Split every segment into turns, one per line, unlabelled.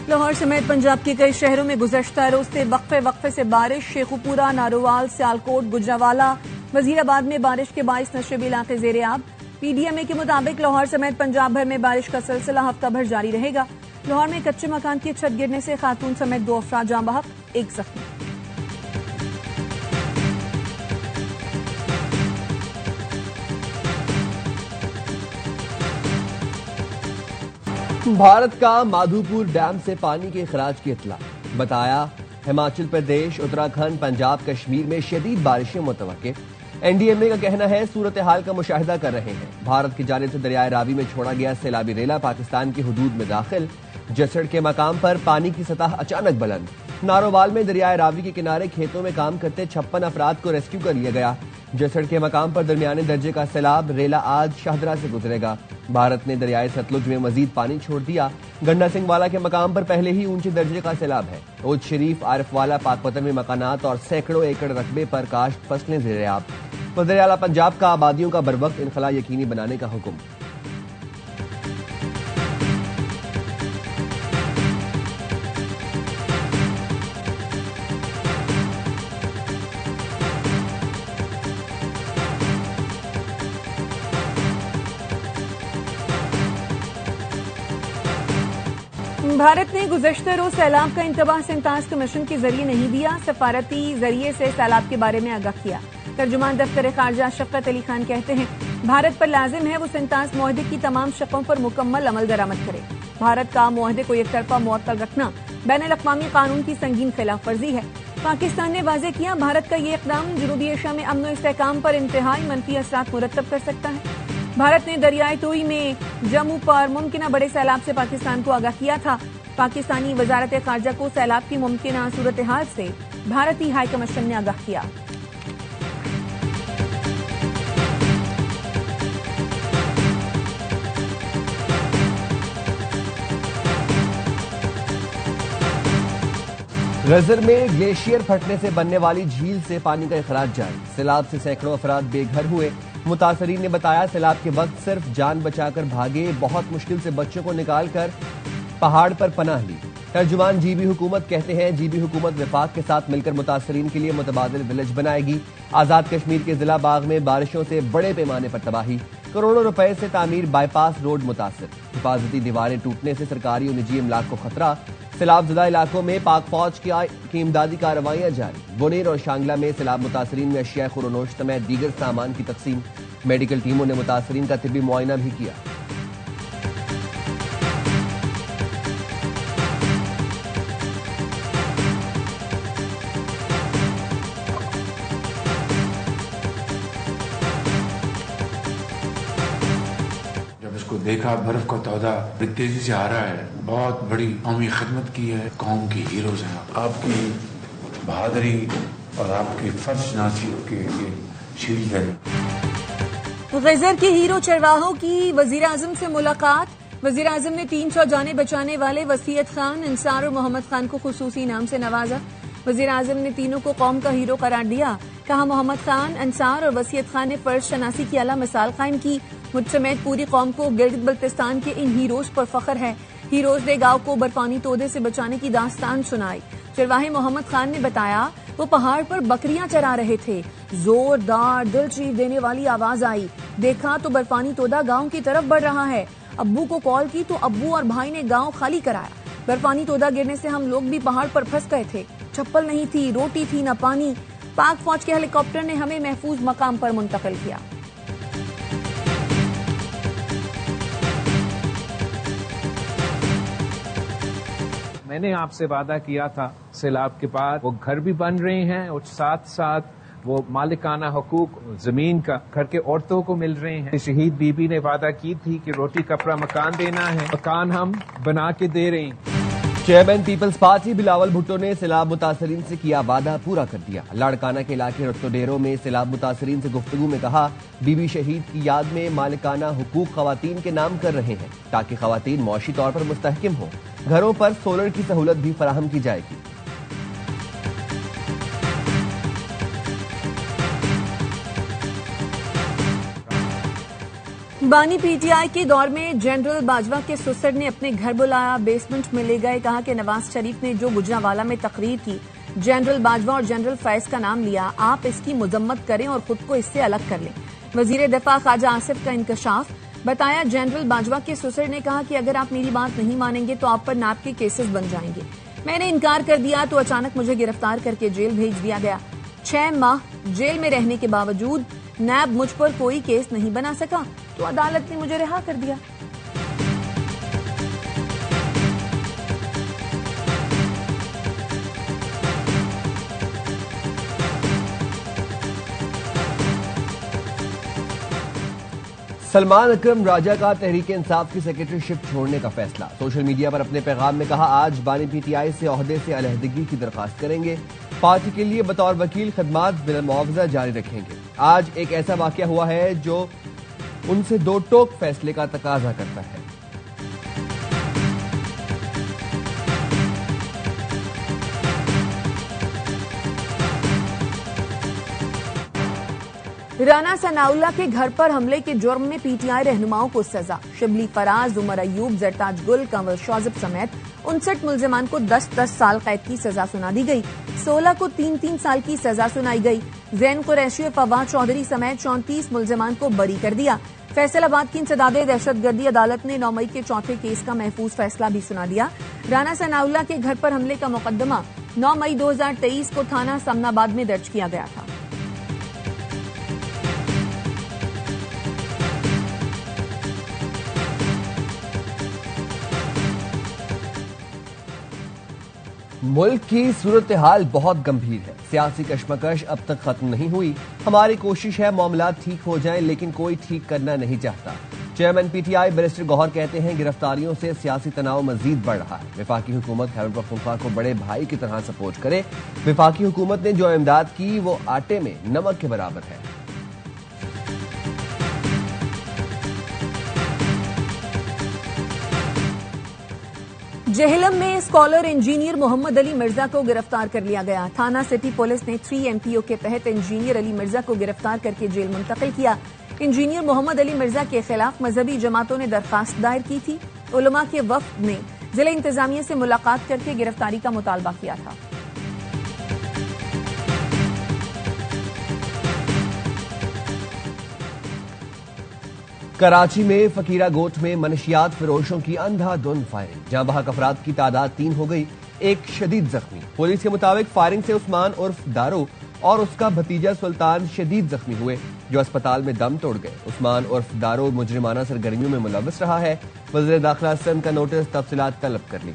لاہور سمیت پنجاب کے کئی شہروں میں گزشتہ روز سے وقفے سے بارش. شیخوپورہ، نارووال، سیالکوٹ، گجرانوالہ، وزیر آباد میں بارش کے باعث نشیبی علاقے زیر آب. پی ڈی ایم اے کے مطابق لاہور سمیت پنجاب بھر میں بارش کا سلسلہ ہفتہ بھر جاری رہے گا. لاہور میں کچے مکان کی چھت گرنے سے خاتون سمیت 2 افراد جاں بحق، 1 زخمی.
بھارت کا مادھوپور ڈیم سے پانی کے اخراج کی اطلاع. بتایا ہماچل پردیش، اتراکھنڈ، پنجاب، کشمیر میں شدید بارشیں متوقع. این ڈی ایم اے کا کہنا ہے صورتحال کا مشاہدہ کر رہے ہیں. بھارت کی جانب سے دریائے راوی میں چھوڑا گیا سیلابی ریلا پاکستان کی حدود میں داخل. جسڑ کے مقام پر پانی کی سطح اچانک بلند. نارووال میں دریائے راوی کے کنارے کھیتوں میں کام کرتے 56 افراد کو ریسکیو کر لیا گیا. جسڑ کے مقام پر درمیانے درجے کا سیلاب. ریلا آج شاہدرہ سے گزرے گا. بھارت نے دریائے ستلج میں مزید پانی چھوڑ دیا. گنڈا سنگھ والا کے مقام پر پہلے ہی اونچے درجے کا سیلاب ہے. اوج شریف، عارف والا، پاک پتن میں مکانات اور سینکڑوں ایکڑ رقبے پر کاشت فصلیں زیر آب. وزیر اعلیٰ پنجاب کا آبادیوں کا بروقت انخلاء یقینی بنانے کا حکم.
بھارت نے گزشتہ روز سیلاب کا انتباہ سنتاس کمیشن کے ذریعے نہیں دیا. سفارتی ذریعے سے سیلاب کے بارے میں آگاہ کیا. ترجمان دفتر خارجہ شفقت علی خان کہتے ہیں بھارت پر لازم ہے وہ سنتاس معاہدے کی تمام شقوں پر مکمل عمل درآمد کرے. بھارت کا معاہدے کو یک طرفہ معطل رکھنا بین الاقوامی قانون کی سنگین خلاف ورزی ہے. پاکستان نے واضح کیا بھارت کا یہ اقدام جنوبی ایشیا میں امن و استحکام پر انتہائی منفی اثرات مرتب کر سکتا ہے. بھارت نے دریائے توئی میں جموں پر ممکنہ بڑے سیلاب سے پاکستان کو آگاہ کیا تھا. پاکستانی وزارت خارجہ کو سیلاب کی ممکنہ صورتحال سے بھارتی ہائی کمیشن نے آگاہ کیا.
غزر میں گلیشیئر پھٹنے سے بننے والی جھیل سے پانی کا اخراج جاری. سیلاب سے سینکڑوں افراد بے گھر ہوئے. متاثرین نے بتایا سیلاب کے وقت صرف جان بچا کر بھاگے. بہت مشکل سے بچوں کو نکال کر پہاڑ پر پناہ لی. ترجمان جی بی حکومت کہتے ہیں جی بی حکومت وفاق کے ساتھ مل کر متاثرین کے لیے متبادل ولیج بنائے گی. آزاد کشمیر کے ضلع باغ میں بارشوں سے بڑے پیمانے پر تباہی. کروڑوں روپے سے تعمیر بائی پاس روڈ متاثر. حفاظتی دیواریں ٹوٹنے سے سرکاری اور نجی املاک کو خطرہ. سیلاب زدہ علاقوں میں پاک فوج کی امدادی کارروائیاں جاری. بونیر اور شانگلہ میں سیلاب متاثرین میں اشیاء خورونوش سمیت دیگر سامان کی تقسیم. میڈیکل ٹیموں نے متاثرین کا طبی معائنہ بھی کیا.
کو دیکھا برف کا تودہ بڑی تیزی سے آ رہا ہے. بہت بڑی قومی خدمت کی ہے. قوم کی ہیروز ہیں. آپ کی بہادری اور آپ کی فرض شناسی کے لیے شیلڈ ہے.
غزر کے ہیرو چرواہوں کی وزیر اعظم سے ملاقات. وزیر اعظم نے 300 جانیں بچانے والے وسیعت خان، انصار اور محمد خان کو خصوصی انعام سے نوازا. وزیر اعظم نے تینوں کو قوم کا ہیرو قرار دیا. کہا محمد خان، انصار اور وسیعت خان نے فرض شناسی کی اعلیٰ مثال قائم کی. مجھ سمیت پوری قوم کو گلگت بلتستان کے ان ہیروز پر فخر ہے. ہیروز نے گاؤں کو برفانی تودے سے بچانے کی داستان سنائی. چرواہے محمد خان نے بتایا وہ پہاڑ پر بکریاں چرا رہے تھے. زوردار دل چیر دینے والی آواز آئی. دیکھا تو برفانی تودا گاؤں کی طرف بڑھ رہا ہے. ابو کو کال کی تو ابو اور بھائی نے گاؤں خالی کرایا. برفانی تودا گرنے سے ہم لوگ بھی پہاڑ پر پھنس گئے تھے. چپل نہیں تھی، روٹی تھی نہ پانی. پاک فوج کے ہیلی کاپٹر نے ہمیں محفوظ مقام پر منتقل کیا.
میں نے آپ سے وعدہ کیا تھا سیلاب کے بعد وہ گھر بھی بن رہے ہیں اور ساتھ ساتھ وہ مالکانہ حقوق زمین کا گھر کے عورتوں کو مل رہے ہیں. شہید بی بی نے وعدہ کی تھی کہ روٹی کپڑا مکان دینا ہے. مکان ہم بنا کے دے رہے ہیں.
چیئرمین پیپلز پارٹی بلاول بھٹو نے سیلاب متاثرین سے کیا وعدہ پورا کر دیا. لاڑکانہ کے علاقے رتو ڈیروں میں سیلاب متاثرین سے گفتگو میں کہا بی بی شہید کی یاد میں مالکانہ حقوق خواتین کے نام کر رہے ہیں تاکہ خواتین معاشی طور پر مستحکم ہوں. گھروں پر سولر کی سہولت بھی فراہم کی جائے گی.
بانی پی ٹی آئی کے دور میں جنرل باجوہ کے سسر نے اپنے گھر بلایا، بیسمنٹ میں لے گئے، کہا کہ نواز شریف نے جو گجرانوالہ میں تقریر کی، جنرل باجوہ اور جنرل فیض کا نام لیا، آپ اس کی مذمت کریں اور خود کو اس سے الگ کر لیں۔ وزیر دفاع خواجہ آصف کا انکشاف، بتایا جنرل باجوہ کے سسر نے کہا کہ اگر آپ میری بات نہیں مانیں گے تو آپ پر نیب کے کیسز بن جائیں گے۔ میں نے انکار کر دیا تو اچانک مجھے گرفتار کر کے جیل بھیج دیا گیا۔ 6 ماہ جیل میں رہنے کے باوجود نیب مجھ پر کوئی کیس نہیں بنا سکا تو عدالت نے مجھے رہا کر دیا۔
سلمان اکرم راجہ کا تحریک انصاف کی سیکرٹری شپ چھوڑنے کا فیصلہ، سوشل میڈیا پر اپنے پیغام میں کہا آج بانی پی ٹی آئی سے عہدے سے علیحدگی کی درخواست کریں گے، پارٹی کے لیے بطور وکیل خدمات بلا معاوضہ جاری رکھیں گے۔ آج ایک ایسا واقعہ ہوا ہے جو ان سے دو ٹوک فیصلے کا تقاضا کرتا ہے۔
رانا ثناءاللہ کے گھر پر حملے کے جرم میں پی ٹی آئی رہنماؤں کو سزا، شبلی فراز، عمر ایوب، زرتاج گل، کنور شوذب سمیت 59 ملزمان کو 10 سال قید کی سزا سنا دی گئی، 16 کو 3 سال کی سزا سنائی گئی۔ زین قریشی اور فواد چودھری سمیت 34 ملزمان کو بری کر دیا۔ فیصل آباد کی انسداد دہشت گردی عدالت نے 9 مئی کے چوتھے کیس کا محفوظ فیصلہ بھی سنا دیا۔ رانا ثناءاللہ کے گھر پر حملے کا مقدمہ 9 مئی 2023 کو تھانہ سمن آباد میں درج کیا گیا تھا۔
ملک کی صورتحال بہت گمبھیر ہے، سیاسی کشمکش اب تک ختم نہیں ہوئی، ہماری کوشش ہے معاملات ٹھیک ہو جائیں لیکن کوئی ٹھیک کرنا نہیں چاہتا۔ Chairman P T I barrister Gohar کہتے ہیں گرفتاریوں سے سیاسی تناؤ مزید بڑھ رہا ہے، وفاقی حکومت خیبر پختونخوا کو بڑے بھائی کی طرح سپورٹ کرے، وفاقی حکومت نے جو امداد کی وہ آٹے میں نمک کے برابر ہے۔
جہلم میں اسکالر انجینئر محمد علی مرزا کو گرفتار کر لیا گیا، تھانہ سٹی پولیس نے 3 MPO کے تحت انجینئر علی مرزا کو گرفتار کر کے جیل منتقل کیا۔ انجینئر محمد علی مرزا کے خلاف مذہبی جماعتوں نے درخواست دائر کی تھی، علماء کے وفد نے ضلع انتظامیہ سے ملاقات کر کے گرفتاری کا مطالبہ کیا تھا۔
کراچی میں فقیرہ گوٹ میں منشیات فروشوں کی اندھا دھند فائرنگ، جہاں بحق افراد کی تعداد 3 ہو گئی، ایک شدید زخمی۔ پولیس کے مطابق فائرنگ سے عثمان عرف دارو اور اس کا بھتیجا سلطان شدید زخمی ہوئے جو اسپتال میں دم توڑ گئے۔ عثمان عرف دارو مجرمانہ سرگرمیوں میں ملوث رہا ہے، وزیر داخلہ سندھ کا نوٹس، تفصیلات طلب کر لی۔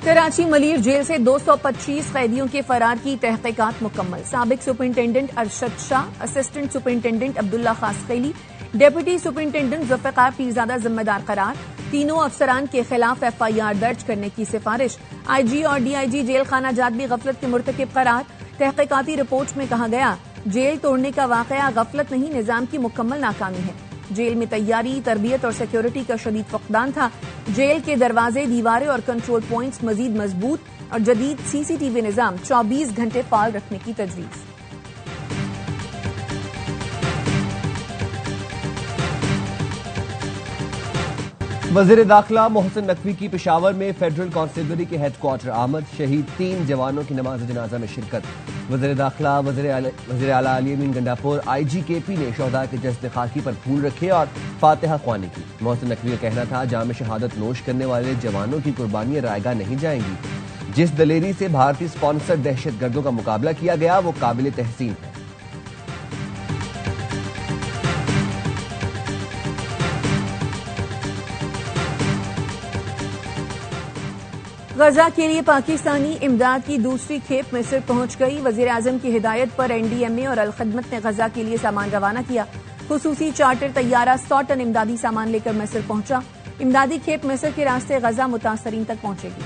کراچی ملیر جیل سے 225 قیدیوں کے فرار کی تحقیقات مکمل، سابق سپرنٹینڈنٹ ارشد شاہ، اسسٹنٹ سپرنٹینڈنٹ عبداللہ خاصقیلی، ڈپٹی سپرنٹینڈنٹ ذوالفقار پیرزادہ ذمہ دار قرار، تینوں افسران کے خلاف FIR درج کرنے کی سفارش، IG اور DIG جیل خانہ جات بھی غفلت کے مرتکب قرار۔ تحقیقاتی رپورٹ میں کہا گیا جیل توڑنے کا واقعہ غفلت نہیں، نظام کی مکمل ناکامی ہے۔ جیل میں تیاری، تربیت اور سیکیورٹی کا شدید فقدان تھا۔ جیل کے دروازے، دیواریں اور کنٹرول پوائنٹس مزید مضبوط اور جدید CCTV نظام 24 گھنٹے فعال رکھنے کی تجویز۔
وزیر داخلہ محسن نقوی کی پشاور میں فیڈرل کانسٹیبلری کے ہیڈ کوارٹر آمد، شہید 3 جوانوں کی نماز جنازہ میں شرکت۔ وزیر داخلہ، وزیر اعلیٰ علی امین گنڈاپور، IG KP نے شہداء کے جسد خاکی پر پھول رکھے اور فاتحہ خوانی کی۔ محسن نقوی کا کہنا تھا جام شہادت نوش کرنے والے جوانوں کی قربانیاں رائیگاں نہیں جائیں گی، جس دلیری سے بھارتی اسپانسر دہشت گردوں کا مقابلہ کیا گیا وہ قابل تحسین ہے۔
غزہ کے لیے پاکستانی امداد کی دوسری کھیپ مصر پہنچ گئی، وزیر اعظم کی ہدایت پر NDMA اور الخدمت نے غزہ کے لیے سامان روانہ کیا۔ خصوصی چارٹر طیارہ 100 ٹن امدادی سامان لے کر مصر پہنچا۔ امدادی کھیپ مصر کے راستے غزہ متاثرین تک پہنچے گی۔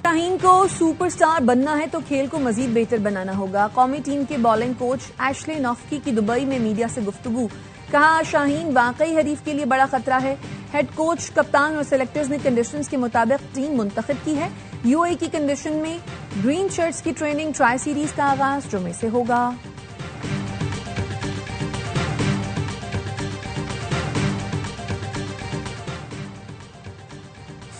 شاہین کو سپر سٹار بننا ہے تو کھیل کو مزید بہتر بنانا ہوگا، قومی ٹیم کے بالنگ کوچ ایشلے نوفکی کی دبئی میں میڈیا سے گفتگو، کہا شاہین واقعی حریف کے لیے بڑا خطرہ ہے، ہیڈ کوچ، کپتان اور سلیکٹرز نے کنڈیشنز کے مطابق ٹیم منتخب کی ہے۔ یو اے کی کنڈیشن میں گرین شرٹس کی ٹریننگ ٹرائی سیریز کا آغاز جمعے سے ہوگا۔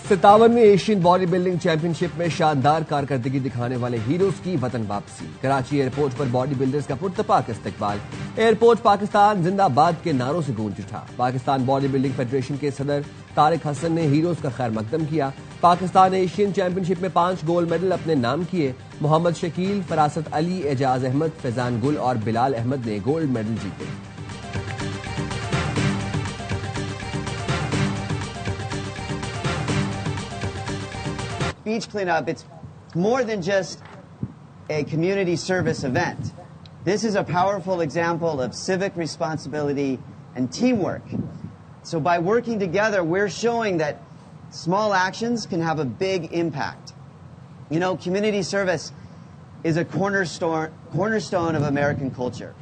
57ویں ایشین باڈی بلڈنگ چیمپئن شپ میں شاندار کارکردگی دکھانے والے ہیروز کی وطن واپسی۔ کراچی ایئرپورٹ پر باڈی بلڈرز کا پرتپاک استقبال۔ ایئرپورٹ پاکستان زندہ آباد کے نعروں سے گونج اٹھا۔ پاکستان باڈی بلڈنگ فیڈریشن کے صدر طارق حسن نے ہیروز کا خیر مقدم کیا۔ پاکستان ایشین چیمپئن شپ میں 5 گولڈ میڈل اپنے نام کیے۔ محمد شکیل، فراست علی، اعجاز احمد، فیضان گل اور بلال احمد نے گولڈ میڈل جیتے۔
Beach cleanup, it's more than just a community service event. This is a powerful example of civic responsibility and teamwork. So by working together, we're showing that small actions can have a big impact. You know, community service is a cornerstone of American culture.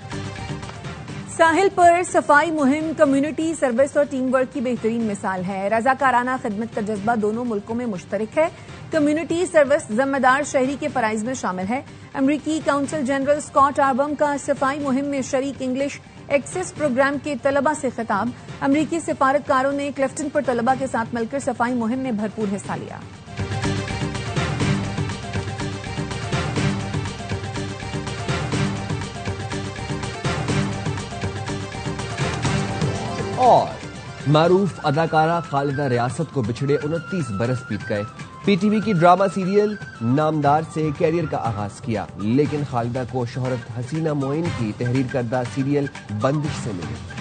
ساحل پر صفائی مہم community service اور team work کی بہترین مثال ہے۔ رضاکارانہ خدمت کا جذبہ دونوں ملکوں میں مشترک ہے۔ کمیونٹی سروس ذمہ دار شہری کے فرائض میں شامل ہے۔ امریکی کونسل جنرل اسکاٹ آربم کا صفائی مہم میں شریک انگلش ایکسس پروگرام کے طلبہ سے خطاب۔ امریکی سفارتکاروں نے کلفٹن پر طلبہ کے ساتھ مل کر صفائی مہم میں بھرپور حصہ لیا۔
اور معروف اداکارہ خالدہ ریاست کو بچھڑے 29 برس بیت گئے۔ پی ٹی وی کی ڈرامہ سیریل نامدار سے کیریئر کا آغاز کیا، لیکن خالدہ کو شہرت حسینہ معین کی تحریر کردہ سیریل بندش سے ملی۔